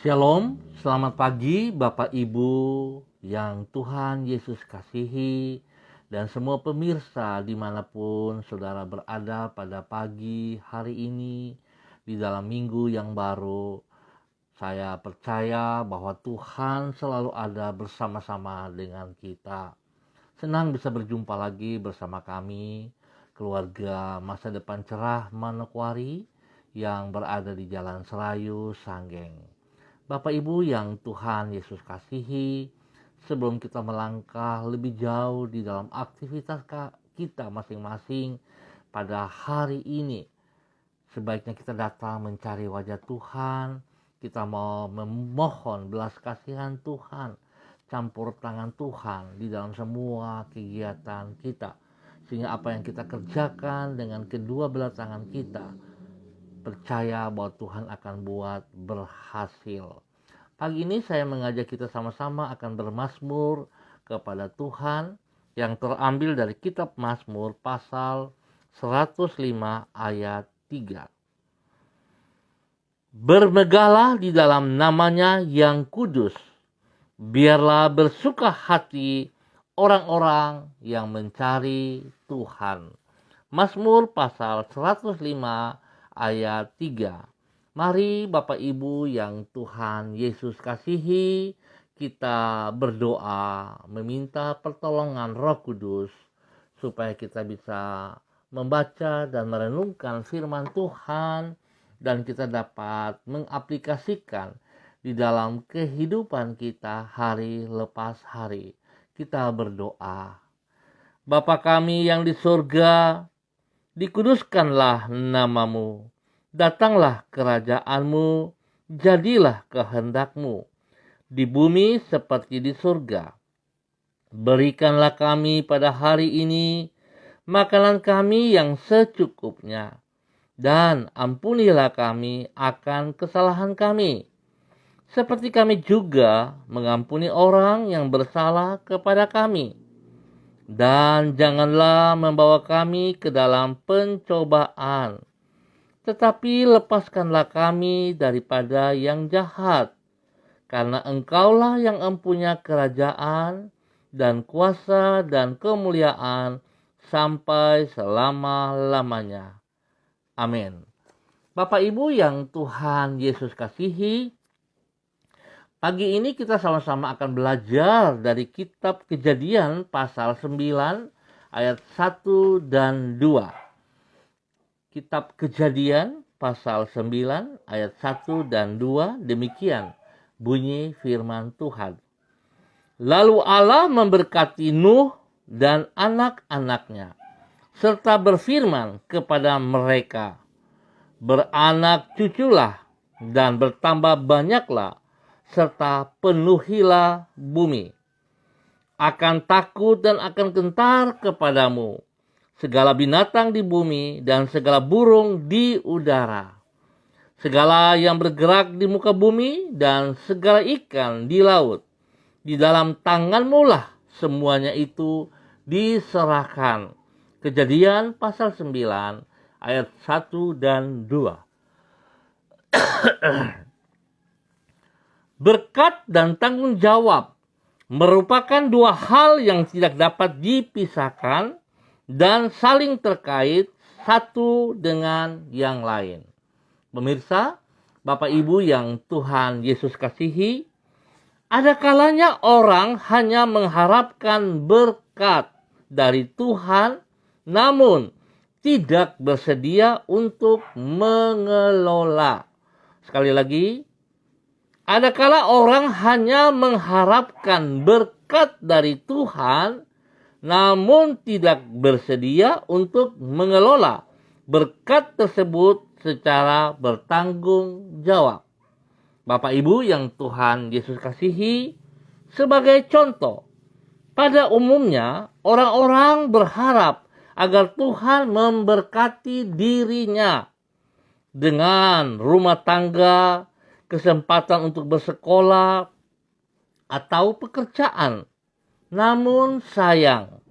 Shalom, selamat pagi Bapak Ibu yang Tuhan Yesus kasihi dan semua pemirsa dimanapun saudara berada pada pagi hari ini di dalam minggu yang baru. Saya percaya bahwa Tuhan selalu ada bersama-sama dengan kita. Senang bisa berjumpa lagi bersama kami, keluarga Masa Depan Cerah Manokwari yang berada di Jalan Serayu, Sanggeng. Bapak Ibu yang Tuhan Yesus kasihi, sebelum kita melangkah lebih jauh di dalam aktivitas kita masing-masing pada hari ini, sebaiknya kita datang mencari wajah Tuhan. Kita mau memohon belas kasihan Tuhan, campur tangan Tuhan di dalam semua kegiatan kita, sehingga apa yang kita kerjakan dengan kedua belah tangan kita, percaya bahwa Tuhan akan buat berhasil. Pagi ini saya mengajak kita sama-sama akan bermazmur kepada Tuhan yang terambil dari kitab Mazmur pasal 105 ayat 3. Bermegahlah di dalam namanya yang kudus, biarlah bersuka hati orang-orang yang mencari Tuhan. Mazmur pasal 105 ayat 3. Mari Bapak Ibu yang Tuhan Yesus kasihi, kita berdoa meminta pertolongan Roh Kudus supaya kita bisa membaca dan merenungkan firman Tuhan dan kita dapat mengaplikasikan di dalam kehidupan kita hari lepas hari. Kita berdoa. Bapa kami yang di surga, dikuduskanlah namamu. Datanglah kerajaanmu, jadilah kehendakmu, di bumi seperti di surga. Berikanlah kami pada hari ini makanan kami yang secukupnya, dan ampunilah kami akan kesalahan kami, seperti kami juga mengampuni orang yang bersalah kepada kami. Dan janganlah membawa kami ke dalam pencobaan, tetapi lepaskanlah kami daripada yang jahat, karena Engkaulah yang empunya kerajaan dan kuasa dan kemuliaan sampai selama-lamanya. Amin. Bapak Ibu yang Tuhan Yesus kasihi, pagi ini kita sama-sama akan belajar dari kitab Kejadian pasal 9 ayat 1 dan 2. Kitab Kejadian pasal 9 ayat 1 dan 2, demikian bunyi firman Tuhan. Lalu Allah memberkati Nuh dan anak-anaknya, serta berfirman kepada mereka, beranak cuculah dan bertambah banyaklah, serta penuhilah bumi. Akan takut dan akan gentar kepadamu segala binatang di bumi dan segala burung di udara, segala yang bergerak di muka bumi dan segala ikan di laut. Di dalam tanganmu lah semuanya itu diserahkan. Kejadian pasal 9 ayat 1 dan 2. Berkat dan tanggung jawab merupakan dua hal yang tidak dapat dipisahkan dan saling terkait satu dengan yang lain. Pemirsa, Bapak Ibu yang Tuhan Yesus kasihi, ada kalanya orang hanya mengharapkan berkat dari Tuhan, namun tidak bersedia untuk mengelola. Sekali lagi, ada kala orang hanya mengharapkan berkat dari Tuhan, namun tidak bersedia untuk mengelola berkat tersebut secara bertanggung jawab. Bapak Ibu yang Tuhan Yesus kasihi, sebagai contoh, pada umumnya orang-orang berharap agar Tuhan memberkati dirinya dengan rumah tangga, kesempatan untuk bersekolah, atau pekerjaan. Namun sayang,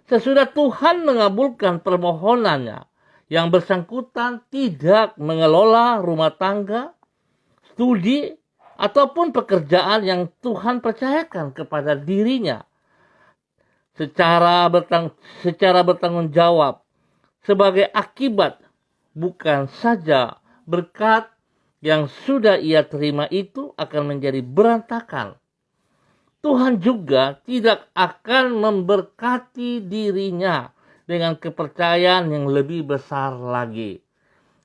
sesudah Tuhan mengabulkan permohonannya, yang bersangkutan tidak mengelola rumah tangga, studi, ataupun pekerjaan yang Tuhan percayakan kepada dirinya secara bertanggung jawab sebagai akibat bukan saja berkat yang sudah ia terima itu akan menjadi berantakan. Tuhan juga tidak akan memberkati dirinya dengan kepercayaan yang lebih besar lagi.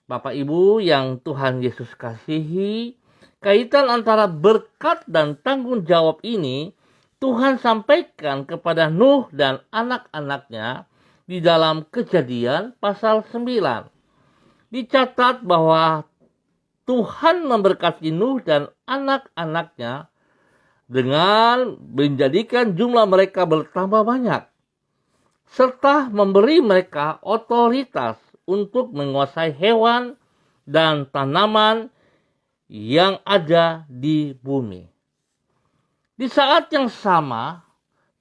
Bapak Ibu yang Tuhan Yesus kasihi, kaitan antara berkat dan tanggung jawab ini Tuhan sampaikan kepada Nuh dan anak-anaknya di dalam Kejadian pasal 9. Dicatat bahwa Tuhan memberkati Nuh dan anak-anaknya dengan menjadikan jumlah mereka bertambah banyak, serta memberi mereka otoritas untuk menguasai hewan dan tanaman yang ada di bumi. Di saat yang sama,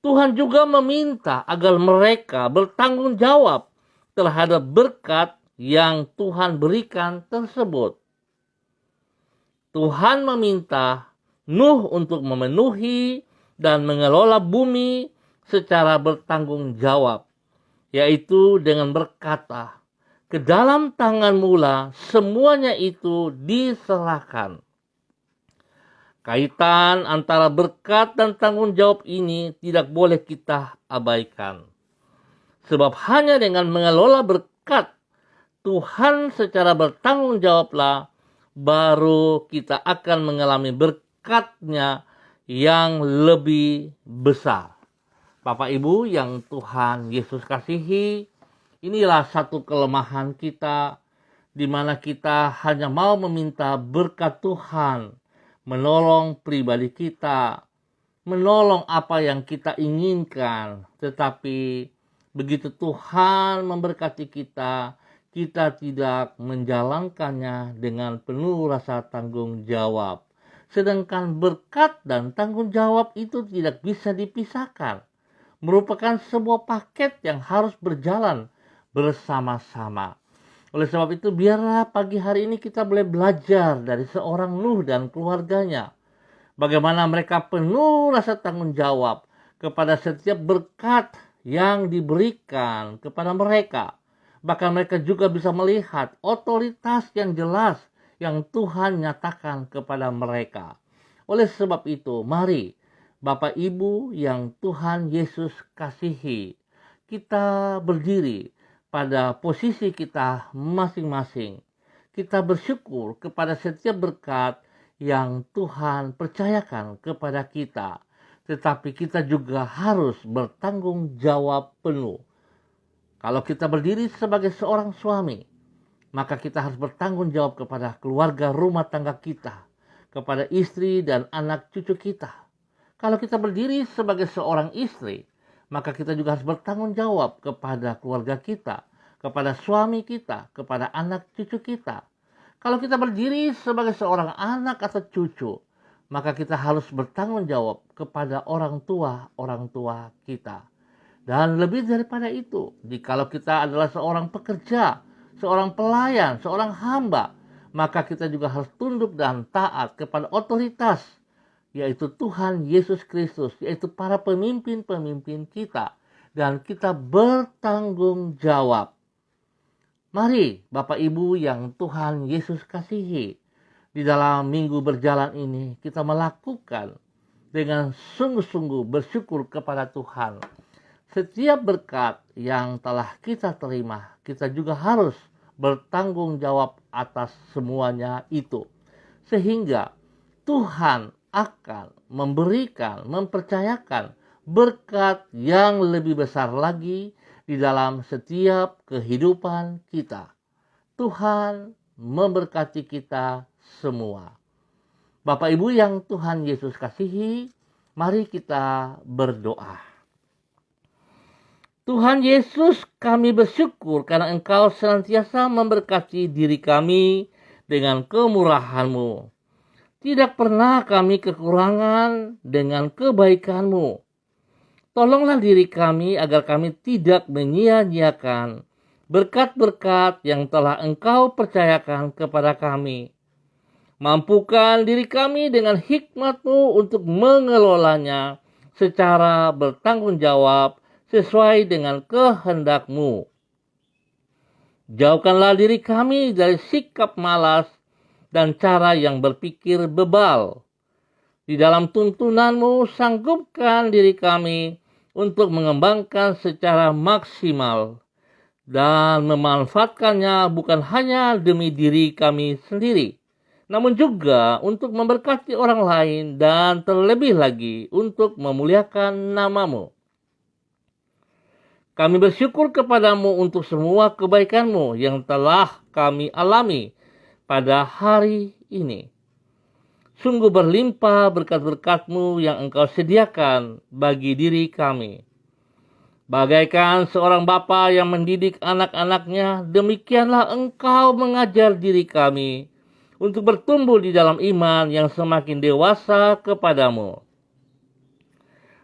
Tuhan juga meminta agar mereka bertanggung jawab terhadap berkat yang Tuhan berikan tersebut. Tuhan meminta Nuh untuk memenuhi dan mengelola bumi secara bertanggung jawab, yaitu dengan berkata, "Ke dalam tanganmu lah semuanya itu diserahkan." Kaitan antara berkat dan tanggung jawab ini tidak boleh kita abaikan. Sebab hanya dengan mengelola berkat Tuhan secara bertanggung jawablah baru kita akan mengalami berkatnya yang lebih besar. Bapak Ibu yang Tuhan Yesus kasihi, inilah satu kelemahan kita di mana kita hanya mau meminta berkat Tuhan, menolong pribadi kita, menolong apa yang kita inginkan. Tetapi begitu Tuhan memberkati kita, kita tidak menjalankannya dengan penuh rasa tanggung jawab. Sedangkan berkat dan tanggung jawab itu tidak bisa dipisahkan. Merupakan sebuah paket yang harus berjalan bersama-sama. Oleh sebab itu, biarlah pagi hari ini kita boleh belajar dari seorang Nuh dan keluarganya. Bagaimana mereka penuh rasa tanggung jawab kepada setiap berkat yang diberikan kepada mereka. Bahkan mereka juga bisa melihat otoritas yang jelas yang Tuhan nyatakan kepada mereka. Oleh sebab itu, mari Bapak Ibu yang Tuhan Yesus kasihi, kita berdiri pada posisi kita masing-masing. Kita bersyukur kepada setiap berkat yang Tuhan percayakan kepada kita. Tetapi kita juga harus bertanggung jawab penuh. Kalau kita berdiri sebagai seorang suami, maka kita harus bertanggung jawab kepada keluarga rumah tangga kita, kepada istri dan anak cucu kita. Kalau kita berdiri sebagai seorang istri, maka kita juga harus bertanggung jawab kepada keluarga kita, kepada suami kita, kepada anak cucu kita. Kalau kita berdiri sebagai seorang anak atau cucu, maka kita harus bertanggung jawab kepada orang tua kita. Dan lebih daripada itu, jikalau kita adalah seorang pekerja, seorang pelayan, seorang hamba, maka kita juga harus tunduk dan taat kepada otoritas, yaitu Tuhan Yesus Kristus, yaitu para pemimpin-pemimpin kita. Dan kita bertanggung jawab. Mari Bapak Ibu yang Tuhan Yesus kasihi, di dalam minggu berjalan ini kita melakukan dengan sungguh-sungguh bersyukur kepada Tuhan. Setiap berkat yang telah kita terima, kita juga harus bertanggung jawab atas semuanya itu. Sehingga Tuhan akan memberikan, mempercayakan berkat yang lebih besar lagi di dalam setiap kehidupan kita. Tuhan memberkati kita semua. Bapak Ibu yang Tuhan Yesus kasihi, mari kita berdoa. Tuhan Yesus, kami bersyukur karena Engkau senantiasa memberkati diri kami dengan kemurahan-Mu. Tidak pernah kami kekurangan dengan kebaikan-Mu. Tolonglah diri kami agar kami tidak menyia-nyiakan berkat-berkat yang telah Engkau percayakan kepada kami. Mampukan diri kami dengan hikmat-Mu untuk mengelolanya secara bertanggung jawab sesuai dengan kehendak-Mu. Jauhkanlah diri kami dari sikap malas dan cara yang berpikir bebal. Di dalam tuntunan-Mu, sanggupkan diri kami untuk mengembangkan secara maksimal dan memanfaatkannya bukan hanya demi diri kami sendiri, namun juga untuk memberkati orang lain dan terlebih lagi untuk memuliakan nama-Mu. Kami bersyukur kepadamu untuk semua kebaikan-Mu yang telah kami alami pada hari ini. Sungguh berlimpah berkat-berkat-Mu yang Engkau sediakan bagi diri kami. Bagaikan seorang bapa yang mendidik anak-anaknya, demikianlah Engkau mengajar diri kami untuk bertumbuh di dalam iman yang semakin dewasa kepadamu.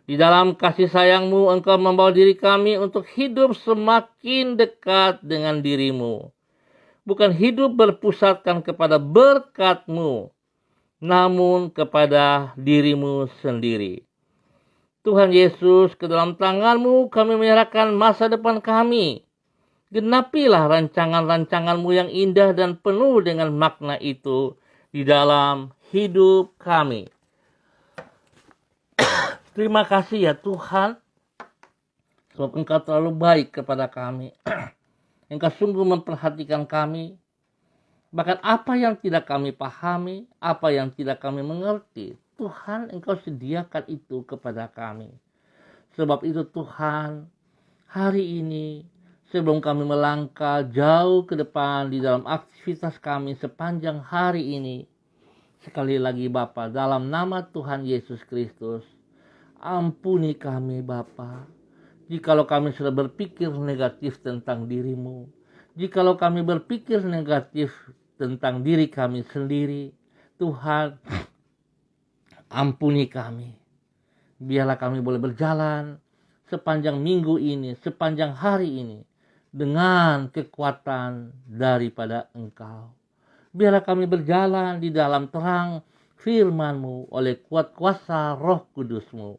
Di dalam kasih sayang-Mu, Engkau membawa diri kami untuk hidup semakin dekat dengan diri-Mu. Bukan hidup berpusatkan kepada berkat-Mu, namun kepada diri-Mu sendiri. Tuhan Yesus, ke dalam tangan-Mu kami menyerahkan masa depan kami. Genapilah rancangan-rancangan-Mu yang indah dan penuh dengan makna itu di dalam hidup kami. Terima kasih ya Tuhan, sebab Engkau terlalu baik kepada kami. Engkau sungguh memperhatikan kami. Bahkan apa yang tidak kami pahami, apa yang tidak kami mengerti, Tuhan, Engkau sediakan itu kepada kami. Sebab itu Tuhan, hari ini sebelum kami melangkah jauh ke depan di dalam aktivitas kami sepanjang hari ini, sekali lagi Bapa, dalam nama Tuhan Yesus Kristus, ampuni kami Bapa. Jikalau kami sudah berpikir negatif tentang diri-Mu, jikalau kami berpikir negatif tentang diri kami sendiri, Tuhan, ampuni kami. Biarlah kami boleh berjalan sepanjang minggu ini, sepanjang hari ini, dengan kekuatan daripada Engkau. Biarlah kami berjalan di dalam terang firman-Mu oleh kuat kuasa Roh Kudus-Mu,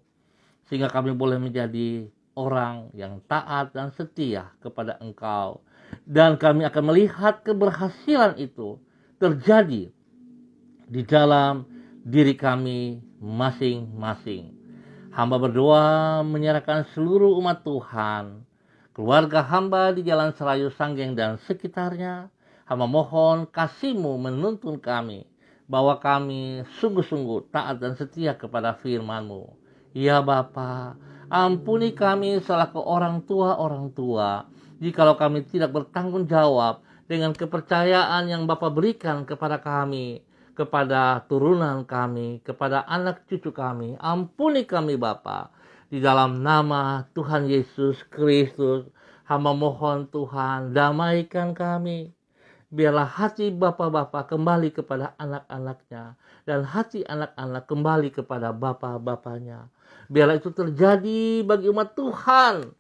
sehingga kami boleh menjadi orang yang taat dan setia kepada Engkau. Dan kami akan melihat keberhasilan itu terjadi di dalam diri kami masing-masing. Hamba berdoa menyerahkan seluruh umat Tuhan, keluarga hamba di Jalan Serayu Sanggeng dan sekitarnya. Hamba mohon kasih-Mu menuntun kami, bahwa kami sungguh-sungguh taat dan setia kepada firman-Mu. Ya Bapa, ampuni kami selaku orang tua, jikalau kami tidak bertanggung jawab dengan kepercayaan yang Bapa berikan kepada kami, kepada turunan kami, kepada anak cucu kami. Ampuni kami Bapa. Di dalam nama Tuhan Yesus Kristus, hamba mohon Tuhan, damaikan kami. Biarlah hati Bapa-Bapa kembali kepada anak-anaknya, dan hati anak-anak kembali kepada Bapa-Bapanya. Biarlah itu terjadi bagi umat Tuhan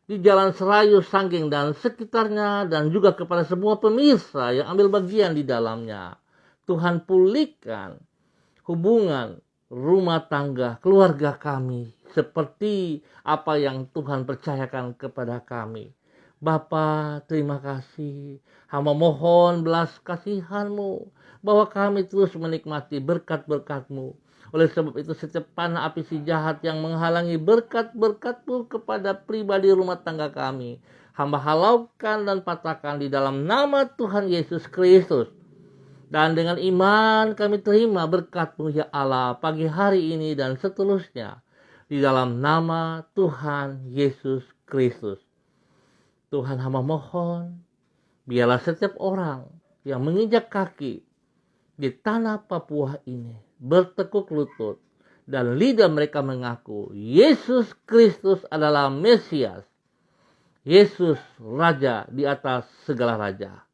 di Jalan Serayu Sanggeng dan sekitarnya, dan juga kepada semua pemirsa yang ambil bagian di dalamnya. Tuhan, pulihkan hubungan rumah tangga keluarga kami seperti apa yang Tuhan percayakan kepada kami. Bapa, terima kasih. Hamba mohon belas kasihan-Mu, bahwa kami terus menikmati berkat-berkat-Mu. Oleh sebab itu, setiap panah api si jahat yang menghalangi berkat-berkat-Mu kepada pribadi rumah tangga kami, hamba halaukan dan patahkan di dalam nama Tuhan Yesus Kristus. Dan dengan iman kami terima berkat-Mu ya Allah pagi hari ini dan seterusnya, di dalam nama Tuhan Yesus Kristus. Tuhan, hamba mohon, biarlah setiap orang yang menginjak kaki di tanah Papua ini bertekuk lutut dan lidah mereka mengaku Yesus Kristus adalah Mesias, Yesus Raja di atas segala raja.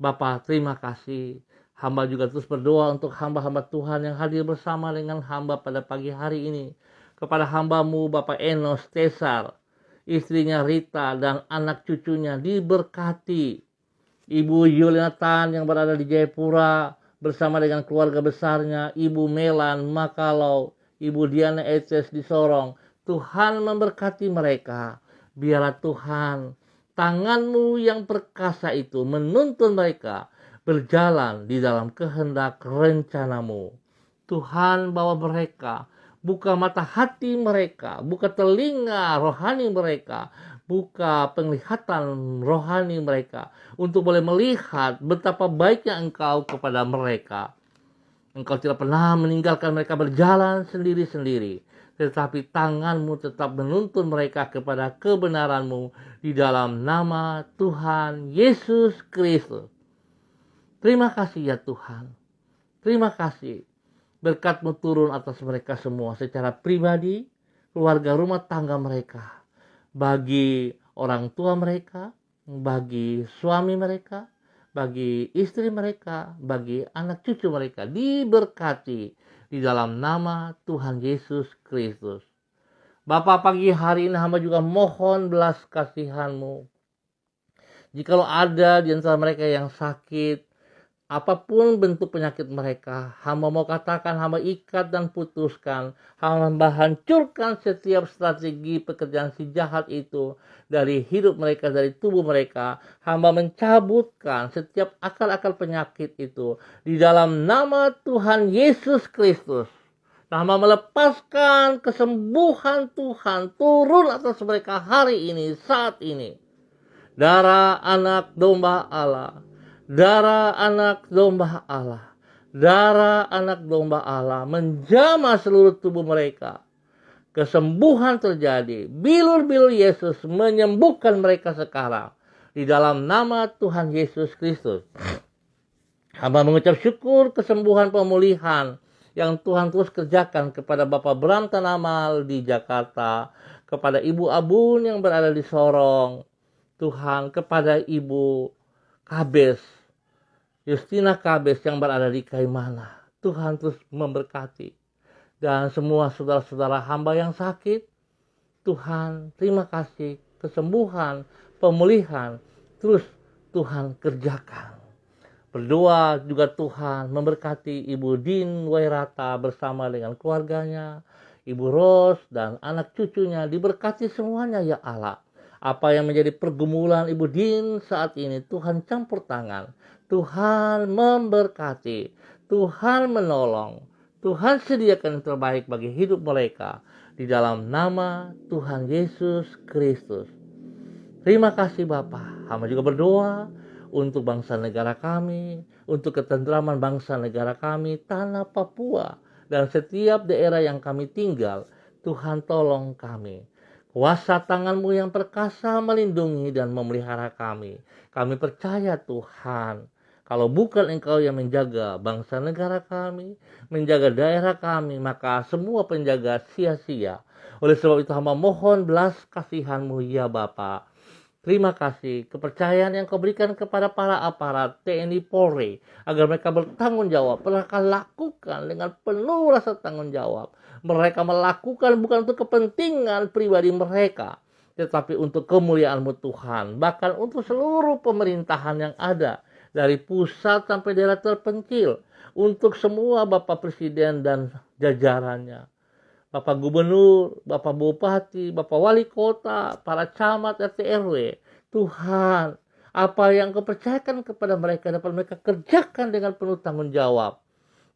Bapa, terima kasih. Hamba juga terus berdoa untuk hamba-hamba Tuhan yang hadir bersama dengan hamba pada pagi hari ini. Kepada hamba-Mu Bapak Enos Tesar, istrinya Rita dan anak cucunya diberkati. Ibu Yulionatan yang berada di Jayapura, bersama dengan keluarga besarnya, Ibu Melan Makalau, Ibu Diana Eces di Sorong. Tuhan memberkati mereka. Biarlah Tuhan, tangan-Mu yang perkasa itu menuntun mereka berjalan di dalam kehendak rencana-Mu. Tuhan, bawa mereka, buka mata hati mereka, buka telinga rohani mereka, buka penglihatan rohani mereka untuk boleh melihat betapa baiknya Engkau kepada mereka. Engkau tidak pernah meninggalkan mereka berjalan sendiri-sendiri, tetapi tangan-Mu tetap menuntun mereka kepada kebenaran-Mu di dalam nama Tuhan Yesus Kristus. Terima kasih ya Tuhan. Terima kasih. Berkat-Mu turun atas mereka semua secara pribadi, keluarga rumah tangga mereka, bagi orang tua mereka, bagi suami mereka, bagi istri mereka, bagi anak cucu mereka, diberkati di dalam nama Tuhan Yesus Kristus. Bapa, pagi hari ini hamba juga mohon belas kasihan-Mu. Jikalau ada di antara mereka yang sakit, apapun bentuk penyakit mereka, hamba mau katakan, hamba ikat dan putuskan, hamba hancurkan setiap strategi pekerjaan si jahat itu dari hidup mereka, dari tubuh mereka. Hamba mencabutkan setiap akal-akal penyakit itu di dalam nama Tuhan Yesus Kristus. Hamba melepaskan kesembuhan Tuhan turun atas mereka hari ini, saat ini. Darah anak domba Allah, darah anak domba Allah, darah anak domba Allah menjamah seluruh tubuh mereka. Kesembuhan terjadi. Bilur-bilur Yesus menyembuhkan mereka sekarang. Di dalam nama Tuhan Yesus Kristus. Hamba mengucap syukur kesembuhan pemulihan yang Tuhan terus kerjakan kepada Bapak Bram Tanamal di Jakarta, kepada Ibu Abun yang berada di Sorong, Tuhan, kepada Ibu Kabes, Justina Kabes yang berada di Kaimana. Tuhan terus memberkati. Dan semua saudara-saudara hamba yang sakit, Tuhan, terima kasih. Kesembuhan, pemulihan, terus Tuhan kerjakan. Berdoa juga Tuhan memberkati Ibu Din Wairata bersama dengan keluarganya, Ibu Ros dan anak cucunya, diberkati semuanya ya Allah. Apa yang menjadi pergumulan Ibu Din saat ini, Tuhan campur tangan. Tuhan memberkati. Tuhan menolong. Tuhan sediakan yang terbaik bagi hidup mereka. Di dalam nama Tuhan Yesus Kristus. Terima kasih Bapa. Hamba juga berdoa untuk bangsa negara kami, untuk ketentraman bangsa negara kami, tanah Papua, dan setiap daerah yang kami tinggal. Tuhan tolong kami. Kuasa tangan-Mu yang perkasa melindungi dan memelihara kami. Kami percaya Tuhan, kalau bukan Engkau yang menjaga bangsa negara kami, menjaga daerah kami, maka semua penjaga sia-sia. Oleh sebab itu hamba mohon belas kasihan-Mu ya Bapa. Terima kasih kepercayaan yang Kau berikan kepada para aparat TNI Polri agar mereka bertanggung jawab. Mereka lakukan dengan penuh rasa tanggung jawab. Mereka melakukan bukan untuk kepentingan pribadi mereka, tetapi untuk kemuliaan-Mu Tuhan. Bahkan untuk seluruh pemerintahan yang ada, dari pusat sampai daerah terpencil, untuk semua Bapak Presiden dan jajarannya, Bapak Gubernur, Bapak Bupati, Bapak Wali Kota, para camat RT RW. Tuhan, apa yang Kau percayakan kepada mereka dapat mereka kerjakan dengan penuh tanggung jawab.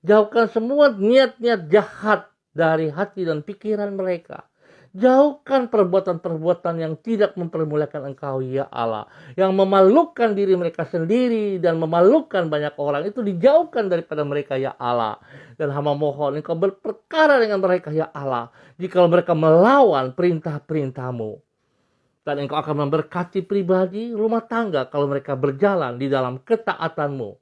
Jauhkan semua niat-niat jahat dari hati dan pikiran mereka. Jauhkan perbuatan-perbuatan yang tidak mempermuliakan Engkau ya Allah, yang memalukan diri mereka sendiri dan memalukan banyak orang. Itu dijauhkan daripada mereka ya Allah. Dan hamba mohon Engkau berperkara dengan mereka ya Allah, jika mereka melawan perintah-perintah-Mu. Dan Engkau akan memberkati pribadi, rumah tangga kalau mereka berjalan di dalam ketaatan-Mu,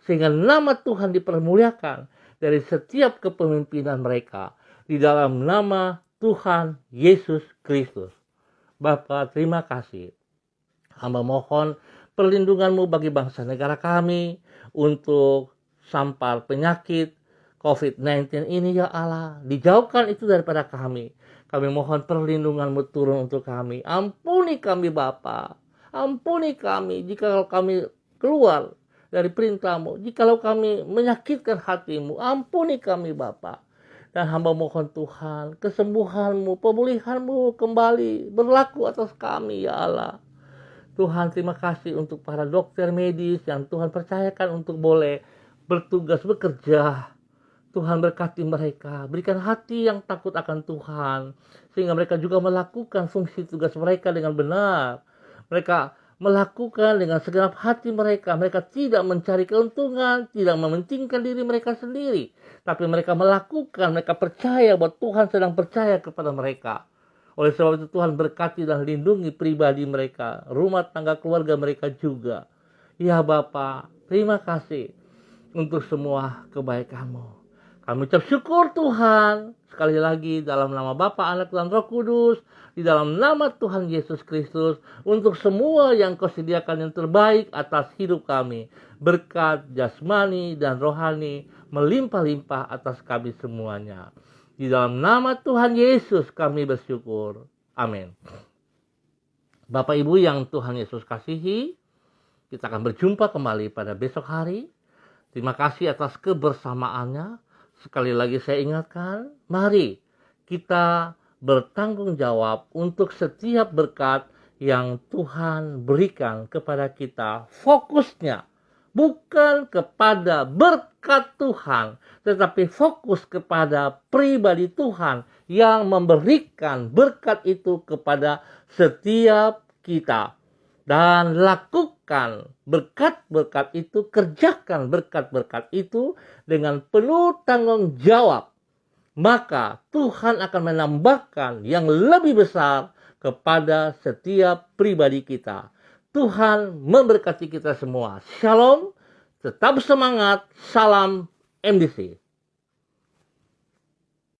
sehingga nama Tuhan dipermuliakan dari setiap kepemimpinan mereka. Di dalam nama Tuhan Yesus Kristus. Bapa, terima kasih. Hamba mohon perlindungan-Mu bagi bangsa negara kami untuk sampar penyakit COVID-19 ini ya Allah. Dijauhkan itu daripada kami. Kami mohon perlindungan-Mu turun untuk kami. Ampuni kami Bapa. Ampuni kami jika kami keluar dari perintah-Mu. Jikalau kami menyakitkan hati-Mu, ampuni kami Bapa. Dan hamba mohon Tuhan, kesembuhan-Mu, pemulihan-Mu kembali berlaku atas kami ya Allah. Tuhan, terima kasih untuk para dokter medis yang Tuhan percayakan untuk boleh bertugas bekerja. Tuhan berkati mereka, berikan hati yang takut akan Tuhan, sehingga mereka juga melakukan fungsi tugas mereka dengan benar. Mereka melakukan dengan segenap hati mereka. Mereka tidak mencari keuntungan, tidak mementingkan diri mereka sendiri, tapi mereka melakukan, mereka percaya bahwa Tuhan sedang percaya kepada mereka. Oleh sebab itu Tuhan berkati dan lindungi pribadi mereka, rumah tangga keluarga mereka juga. Ya Bapa, terima kasih untuk semua kebaikan-Mu. Kami ucap syukur Tuhan, sekali lagi dalam nama Bapa, Anak, dan Roh Kudus, di dalam nama Tuhan Yesus Kristus, untuk semua yang Kau sediakan yang terbaik atas hidup kami. Berkat jasmani dan rohani melimpah-limpah atas kami semuanya. Di dalam nama Tuhan Yesus kami bersyukur. Amin. Bapak Ibu yang Tuhan Yesus kasihi, kita akan berjumpa kembali pada besok hari. Terima kasih atas kebersamaannya. Sekali lagi saya ingatkan, mari kita bertanggung jawab untuk setiap berkat yang Tuhan berikan kepada kita. Fokusnya bukan kepada berkat Tuhan, tetapi fokus kepada pribadi Tuhan yang memberikan berkat itu kepada setiap kita. Dan lakukan berkat-berkat itu, kerjakan berkat-berkat itu dengan penuh tanggung jawab. Maka Tuhan akan menambahkan yang lebih besar kepada setiap pribadi kita. Tuhan memberkati kita semua. Shalom, tetap semangat, salam MDC.